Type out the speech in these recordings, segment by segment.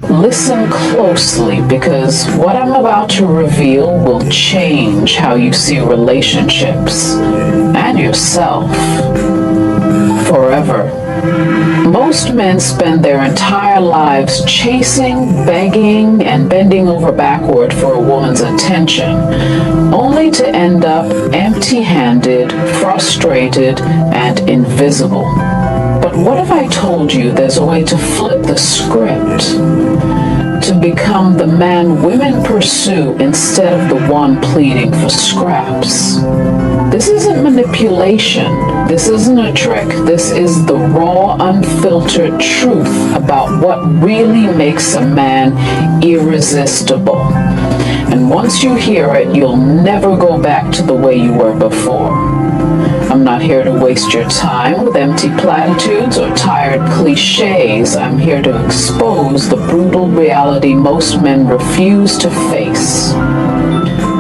Listen closely, because what I'm about to reveal will change how you see relationships and yourself forever. Most men spend their entire lives chasing, begging, and bending over backward for a woman's attention, only to end up empty-handed, frustrated, and invisible. But what if I told you there's a way to flip the script, to become the man women pursue instead of the one pleading for scraps? This isn't manipulation. This isn't a trick. This is the raw, unfiltered truth about what really makes a man irresistible. And once you hear it, you'll never go back to the way you were before. I'm not here to waste your time with empty platitudes or tired cliches. I'm here to expose the brutal reality most men refuse to face.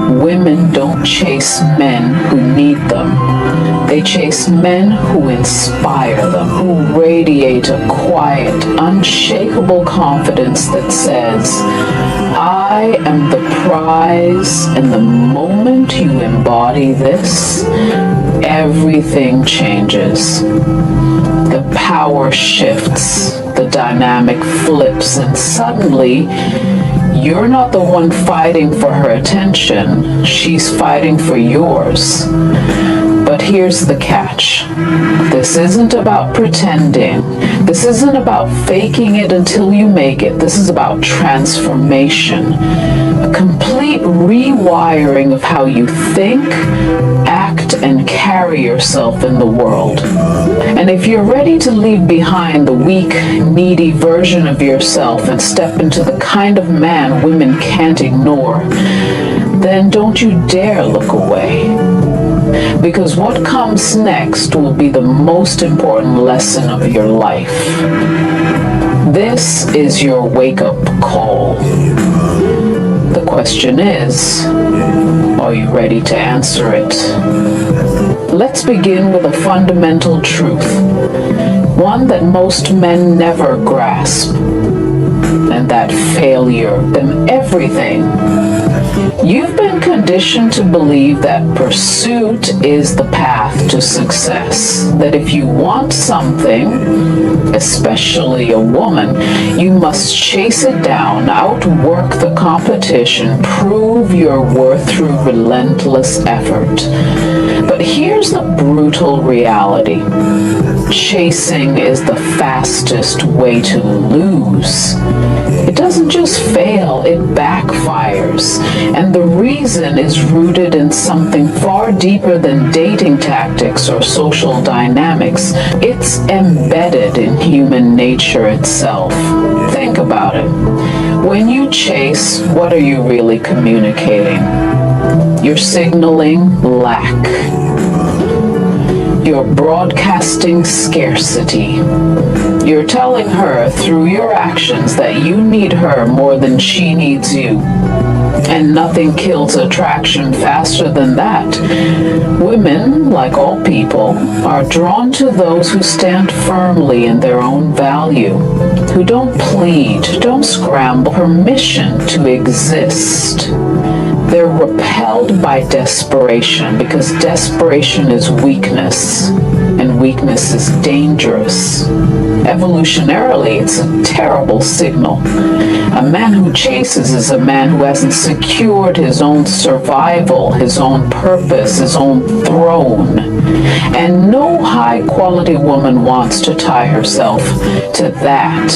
Women don't chase men who need them. They chase men who inspire them, who radiate a quiet, unshakable confidence that says, I am the prize, and the moment you embody this, everything changes. The power shifts, the dynamic flips, and suddenly, you're not the one fighting for her attention. She's fighting for yours. But here's the catch. This isn't about pretending. This isn't about faking it until you make it. This is about transformation. A complete rewiring of how you think, act, and carry yourself in the world. And if you're ready to leave behind the weak, needy version of yourself and step into the kind of man women can't ignore, then don't you dare look away. Because what comes next will be the most important lesson of your life. This is your wake-up call. The question is, are you ready to answer it? Let's begin with a fundamental truth, one that most men never grasp, and that failure, then everything. You've been conditioned to believe that pursuit is the path to success, that if you want something, especially a woman, you must chase it down, outwork the competition, prove your worth through relentless effort. But here's the brutal reality. Chasing is the fastest way to lose. It doesn't just fail, it backfires. And the reason is rooted in something far deeper than dating tactics or social dynamics. It's embedded in human nature itself. Think about it. When you chase, what are you really communicating? You're signaling lack. You're broadcasting scarcity. You're telling her through your actions that you need her more than she needs you. And nothing kills attraction faster than that. Women, like all people, are drawn to those who stand firmly in their own value, who don't plead, don't scramble, permission to exist. They're repelled by desperation because desperation is weakness, and weakness is dangerous. Evolutionarily, it's a terrible signal. A man who chases is a man who hasn't secured his own survival, his own purpose, his own throne. And no high-quality woman wants to tie herself to that.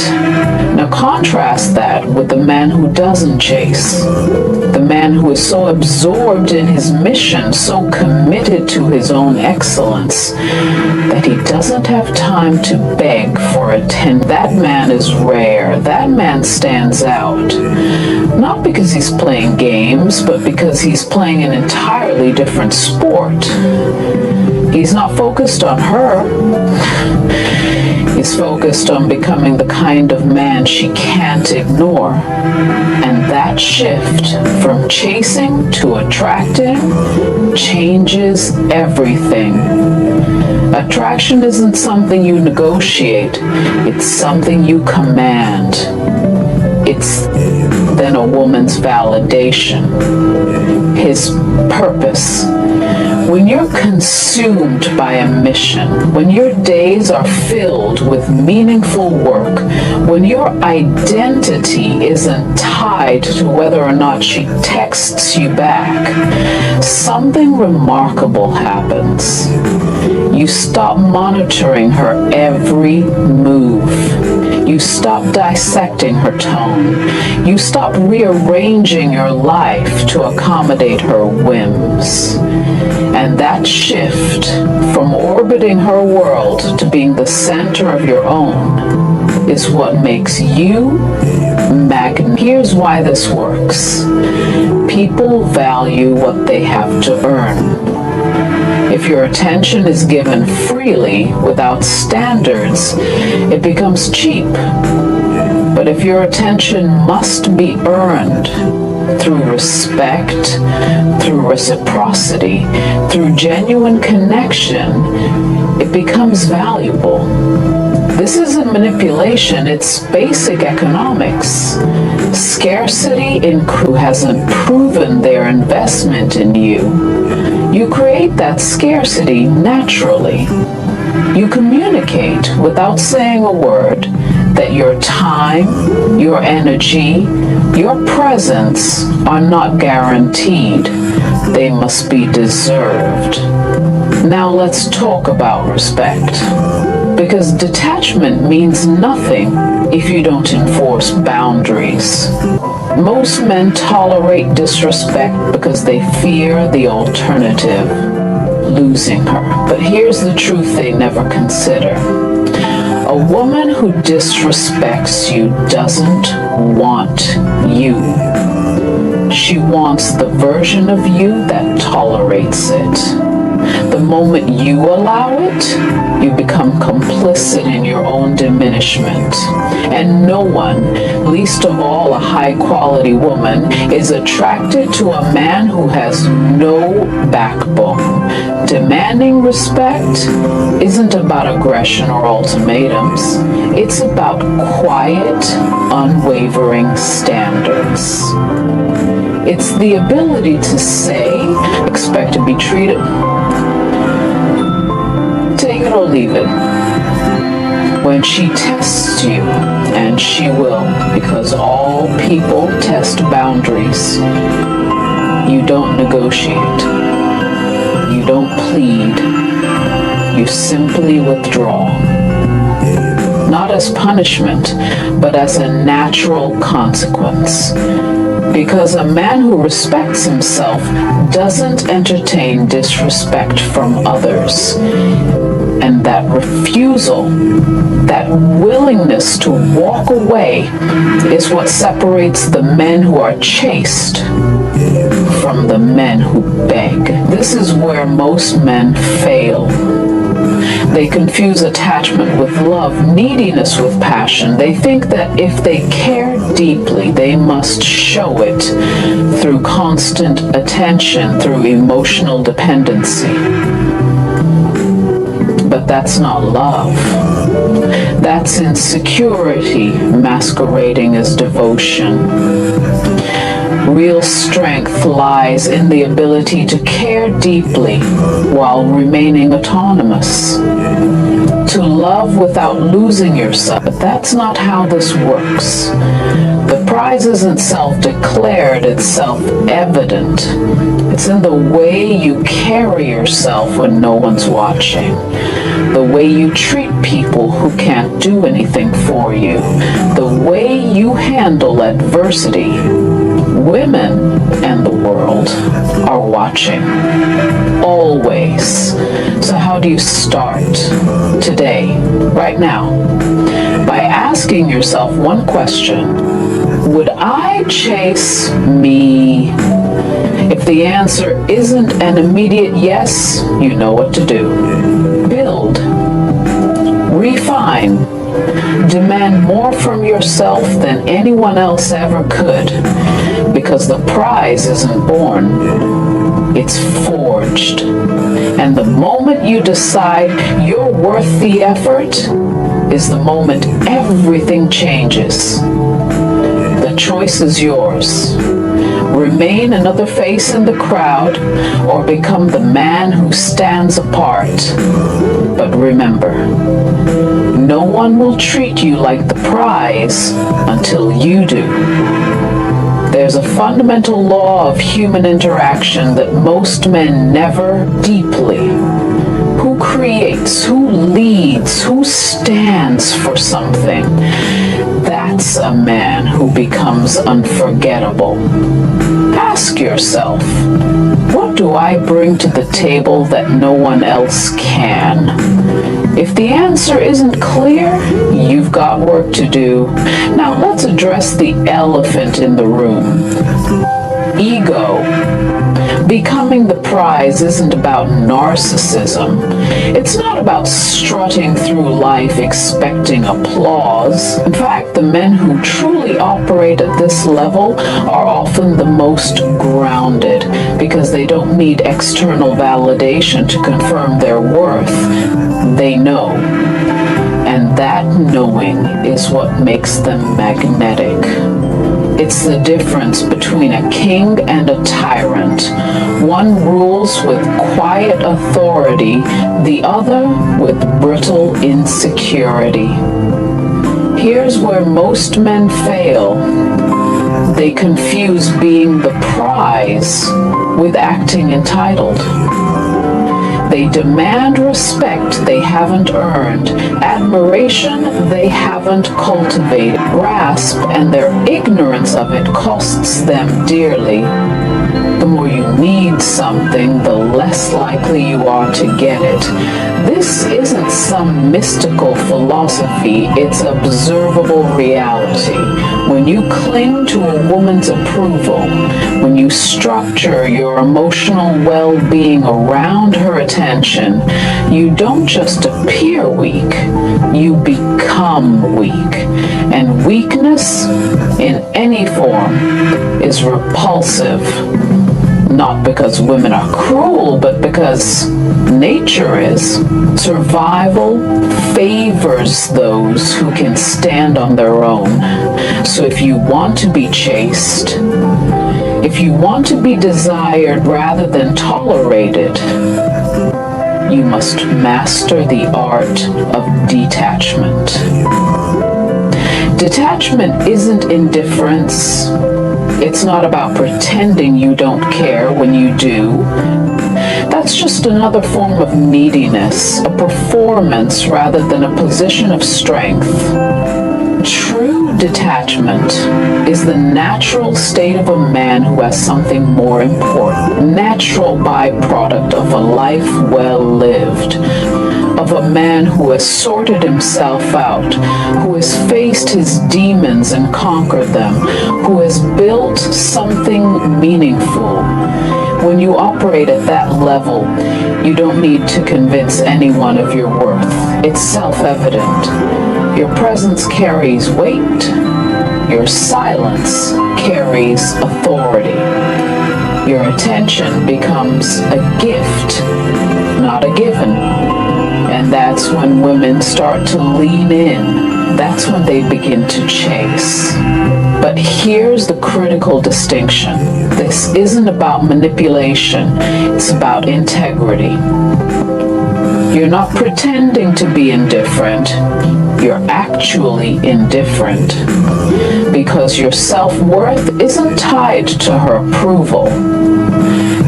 Now contrast that with the man who doesn't chase. The man who is so absorbed in his mission, so committed to his own excellence, that he doesn't have time to beg for attention. That man is rare. That man stands out. Not because he's playing games, but because he's playing an entirely different sport. He's not focused on her. He's focused on becoming the kind of man she can't ignore. And that shift from chasing to attracting changes everything. Attraction isn't something you negotiate. It's something you command. it's then a woman's validation, his purpose. When you're consumed by a mission, when your days are filled with meaningful work, when your identity isn't tied to whether or not she texts you back, something remarkable happens. You stop monitoring her every move. You stop dissecting her tone. You stop rearranging your life to accommodate her whims. And that shift from orbiting her world to being the center of your own is what makes you magnetic. Here's why this works. People value what they have to earn. If your attention is given freely without standards, it becomes cheap. But if your attention must be earned through respect, through reciprocity, through genuine connection, it becomes valuable. This isn't manipulation, it's basic economics. Scarcity in who hasn't proven their investment in you. You create that scarcity naturally. You communicate without saying a word that your time, your energy, your presence are not guaranteed. They must be deserved. Now let's talk about respect. Because detachment means nothing if you don't enforce boundaries. Most men tolerate disrespect because they fear the alternative, losing her. But here's the truth they never consider. A woman who disrespects you doesn't want you. She wants the version of you that tolerates it. The moment you allow it, you become complicit in your own diminishment. And no one, least of all a high-quality woman, is attracted to a man who has no backbone. Demanding respect isn't about aggression or ultimatums. It's about quiet, unwavering standards. It's the ability to say, expect to be treated, take it or leave it. When she tests you, and she will, because all people test boundaries, you don't negotiate, you don't plead, you simply withdraw. Not as punishment, but as a natural consequence. Because a man who respects himself doesn't entertain disrespect from others. And that refusal, that willingness to walk away is what separates the men who are chaste from the men who beg. This is where most men fail. They confuse attachment with love, neediness with passion. They think that if they care deeply, they must show it through constant attention, through emotional dependency. But that's not love. That's insecurity masquerading as devotion. Real strength lies in the ability to care deeply while remaining autonomous. To love without losing yourself. But that's not how this works. The prize isn't self-declared, it's self-evident. It's in the way you carry yourself when no one's watching. The way you treat people who can't do anything for you. The way you handle adversity. Women and the world are watching, always. So how do you start? Today, right now, by asking yourself one question. Would I chase me? If the answer isn't an immediate yes, you know what to do. Build. Refine. Demand more from yourself than anyone else ever could. Because the prize isn't born, it's forged. And the moment you decide you're worth the effort is the moment everything changes. The The choice is yours. Remain another face in the crowd or become the man who stands apart. But remember, no one will treat you like the prize until you do. There's a fundamental law of human interaction that most men never deeply. Who creates, who leads, who stands for something? That's a man who becomes unforgettable. Ask yourself, what do I bring to the table that no one else can? If the answer isn't clear, you've got work to do. Now let's address the elephant in the room. Ego. Becoming the prize isn't about narcissism. It's not about strutting through life expecting applause. In fact, the men who truly operate at this level are often the most grounded because they don't need external validation to confirm their worth. They know. And that knowing is what makes them magnetic. It's the difference between a king and a tyrant. One rules with quiet authority, the other with brittle insecurity. Here's where most men fail. They confuse being the prize with acting entitled. They demand respect they haven't earned, admiration they haven't cultivated, grasp, and their ignorance of it costs them dearly. The more you need something, the less likely you are to get it. This isn't some mystical philosophy, it's observable reality. When you cling to a woman's approval, when you structure your emotional well-being around her attention, you don't just appear weak, you become weak. And weakness in any form is repulsive. Not because women are cruel, but because nature is. Survival favors those who can stand on their own. So if you want to be chaste, if you want to be desired rather than tolerated, you must master the art of detachment. Detachment isn't indifference. It's not about pretending you don't care when you do. That's just another form of neediness, a performance rather than a position of strength. True detachment is the natural state of a man who has something more important, natural byproduct of a life well lived, of a man who has sorted himself out, who has faced his demons and conquered them, who has built something meaningful. When you operate at that level, you don't need to convince anyone of your worth. It's self-evident. Your presence carries weight. Your silence carries authority. Your attention becomes a gift, not a given. And that's when women start to lean in. That's when they begin to chase. But here's the critical distinction. This isn't about manipulation. It's about integrity. You're not pretending to be indifferent. You're actually indifferent. Because your self-worth isn't tied to her approval.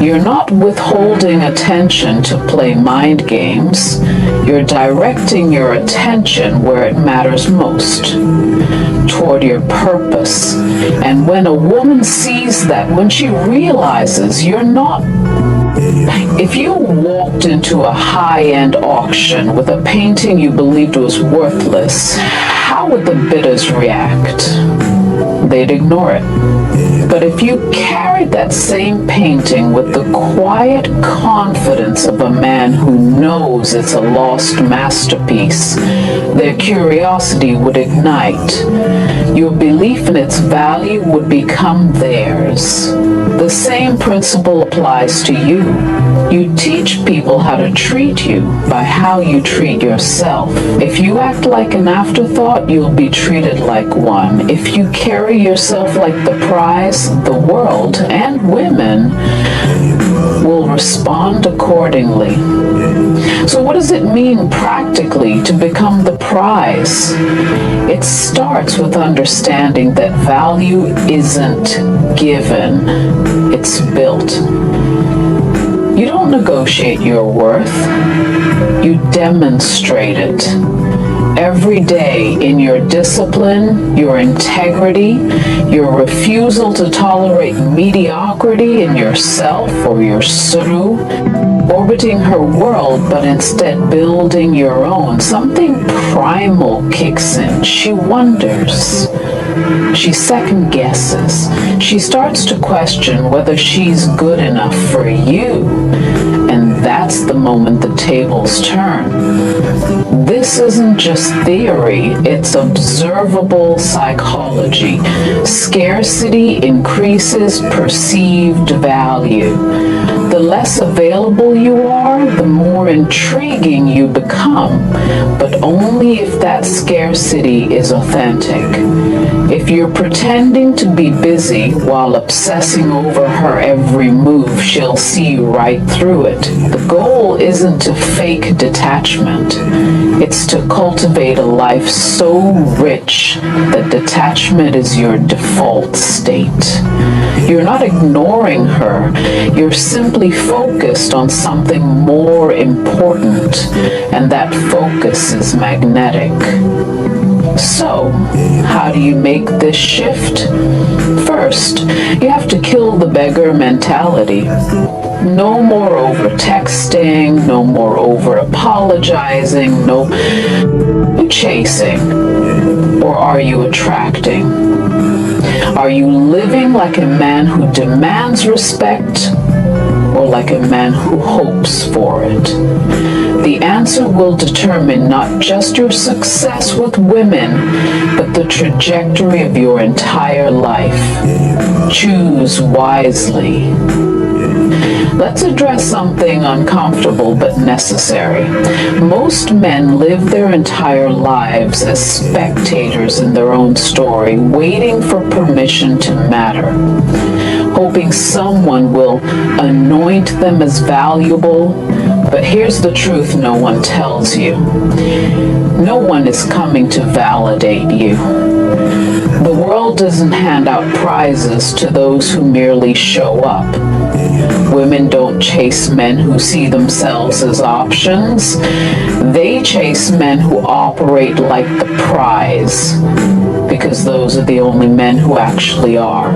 You're not withholding attention to play mind games. You're directing your attention where it matters most, toward your purpose. And when a woman sees that, when she realizes you're not... If you walked into a high-end auction with a painting you believed was worthless, how would the bidders react? They'd ignore it. But if you carried that same painting with the quiet confidence of a man who knows it's a lost masterpiece, their curiosity would ignite. Your belief in its value would become theirs. The same principle applies to you. You teach people how to treat you by how you treat yourself. If you act like an afterthought, you'll be treated like one. If you carry yourself like the prize, the world and women will respond accordingly. So what does it mean practically to become the prize? It starts with understanding that value isn't given, it's built. You don't negotiate your worth, you demonstrate it. Every day in your discipline, your integrity, your refusal to tolerate mediocrity in yourself or your suru, orbiting her world but instead building your own, something primal kicks in. She wonders. She second guesses. She starts to question whether she's good enough for you. And that's the moment the tables turn. This isn't just theory, it's observable psychology. Scarcity increases perceived value. The less available you are, the more intriguing you become, but only if that scarcity is authentic. If you're pretending to be busy while obsessing over her every move, she'll see right through it. The goal isn't to fake detachment. It's to cultivate a life so rich that detachment is your default state. You're not ignoring her. You're simply focused on something more important, and that focus is magnetic. So, how do you make this shift? First, you have to kill the beggar mentality. No more over texting, no more over apologizing, no chasing. Or are you attracting? Are you living like a man who demands respect or like a man who hopes for it? The answer will determine not just your success with women, but the trajectory of your entire life. Choose wisely. Let's address something uncomfortable but necessary. Most men live their entire lives as spectators in their own story, waiting for permission to matter, hoping someone will anoint them as valuable. But here's the truth no one tells you. No one is coming to validate you. The world doesn't hand out prizes to those who merely show up. Women don't chase men who see themselves as options. They chase men who operate like the prize, because those are the only men who actually are.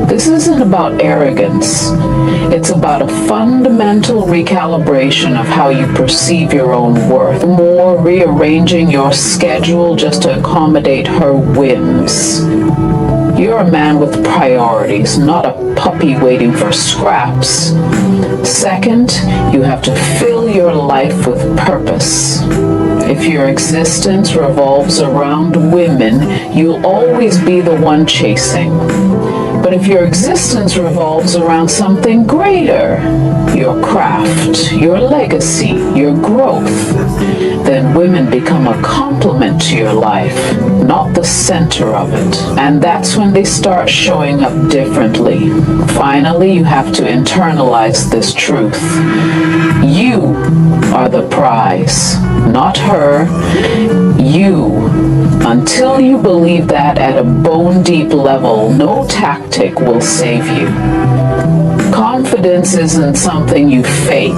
This isn't about arrogance. It's about a fundamental recalibration of how you perceive your own worth, more rearranging your schedule just to accommodate her whims. You're a man with priorities, not a puppy waiting for scraps. Second, you have to fill your life with purpose. If your existence revolves around women, you'll always be the one chasing. But if your existence revolves around something greater, your craft, your legacy, your growth, then women become a complement to your life, not the center of it. And that's when they start showing up differently. Finally, you have to internalize this truth. You are the prize, not her. You. Until you believe that at a bone-deep level, no tactic will save you. Confidence isn't something you fake.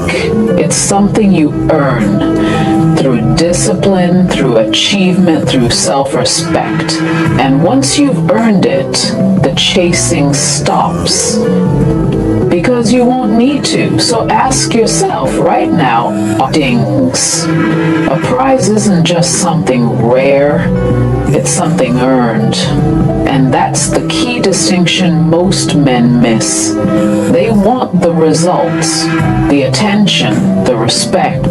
It's something you earn through discipline, through achievement, through self-respect. And once you've earned it, the chasing stops. Because you won't need to. So ask yourself right now, dings. A prize isn't just something rare, it's something earned. And that's the key distinction most men miss. They want the results, the attention, the respect,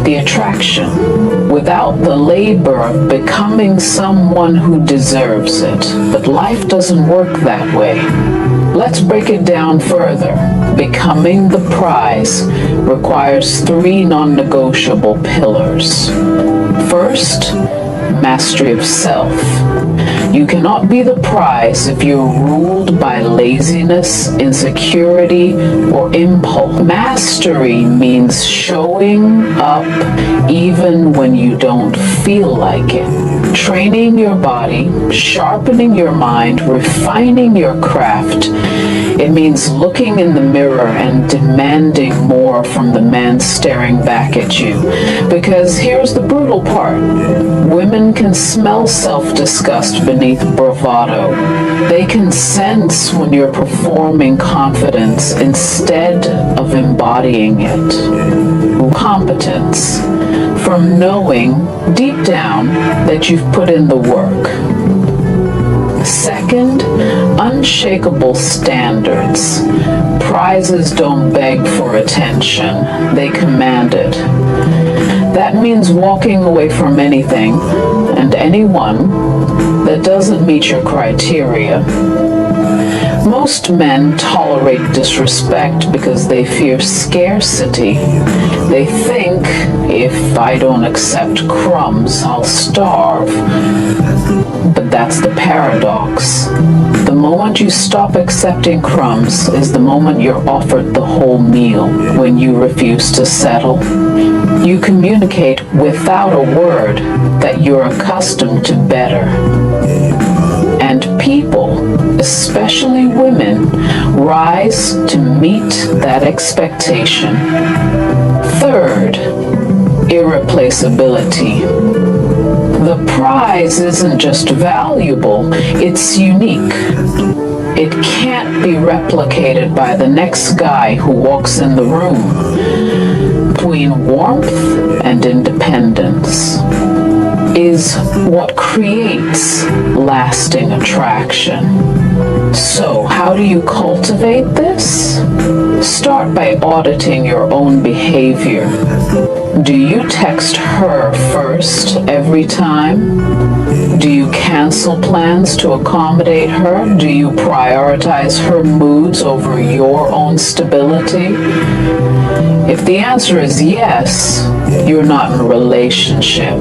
the attraction, without the labor of becoming someone who deserves it. But life doesn't work that way. Let's break it down further. Becoming the prize requires 3 non-negotiable pillars. First, mastery of self. You cannot be the prize if you're ruled by laziness, insecurity, or impulse. Mastery means showing up even when you don't feel like it. Training your body, sharpening your mind, refining your craft. It means looking in the mirror and demanding more from the man staring back at you. Because here's the brutal part. Women can smell self-disgust beneath bravado. They can sense when you're performing confidence instead of embodying it. Competence. From knowing deep down that you've put in the work. Second, unshakable standards. Prizes don't beg for attention, they command it. That means walking away from anything and anyone that doesn't meet your criteria. Most men tolerate disrespect because they fear scarcity. They think, if I don't accept crumbs, I'll starve. But that's the paradox. The moment you stop accepting crumbs is the moment you're offered the whole meal. When you refuse to settle, you communicate without a word that you're accustomed to better. And people, especially women, rise to meet that expectation. Third, irreplaceability. The prize isn't just valuable, it's unique. It can't be replicated by the next guy who walks in the room. Between warmth and independence is what creates lasting attraction. So, how do you cultivate this? Start by auditing your own behavior. Do you text her first every time? Do you cancel plans to accommodate her? Do you prioritize her moods over your own stability? If the answer is yes, you're not in a relationship.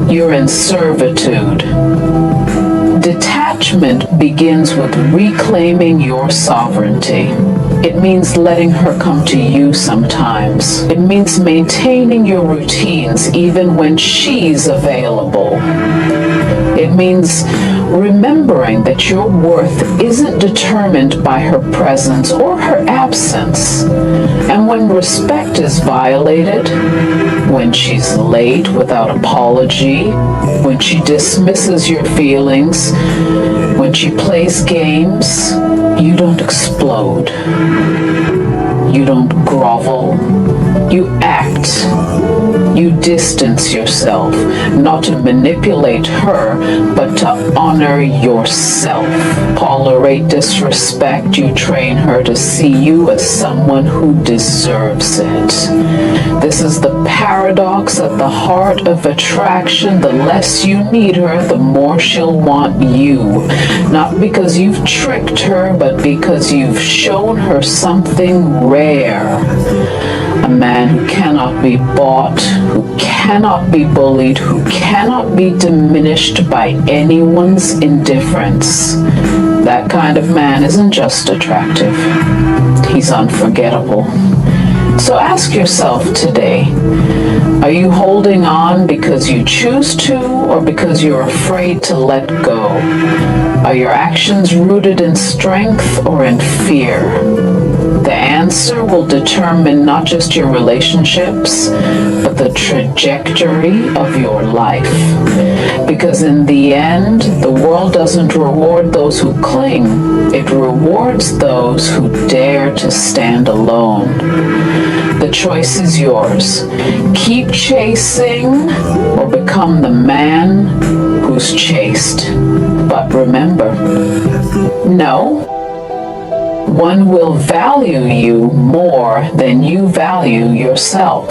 You're in servitude. Detachment begins with reclaiming your sovereignty. It means letting her come to you sometimes. It means maintaining your routines even when she's available. It means remembering that your worth isn't determined by her presence or her absence. And when respect is violated, when she's late without apology, when she dismisses your feelings, when she plays games, you don't explode. You don't grovel. You act. You distance yourself, not to manipulate her, but to honor yourself. Tolerate disrespect, you train her to see you as someone who deserves it. This is the paradox at the heart of attraction. The less you need her, the more she'll want you. Not because you've tricked her, but because you've shown her something rare. A man who cannot be bought, who cannot be bullied, who cannot be diminished by anyone's indifference. That kind of man isn't just attractive, he's unforgettable. So ask yourself today, are you holding on because you choose to or because you're afraid to let go? Are your actions rooted in strength or in fear? The answer will determine not just your relationships, but the trajectory of your life. Because in the end, the world doesn't reward those who cling. It rewards those who dare to stand alone. The choice is yours. Keep chasing or become the man who's chased. But remember, no one will value you more than you value yourself.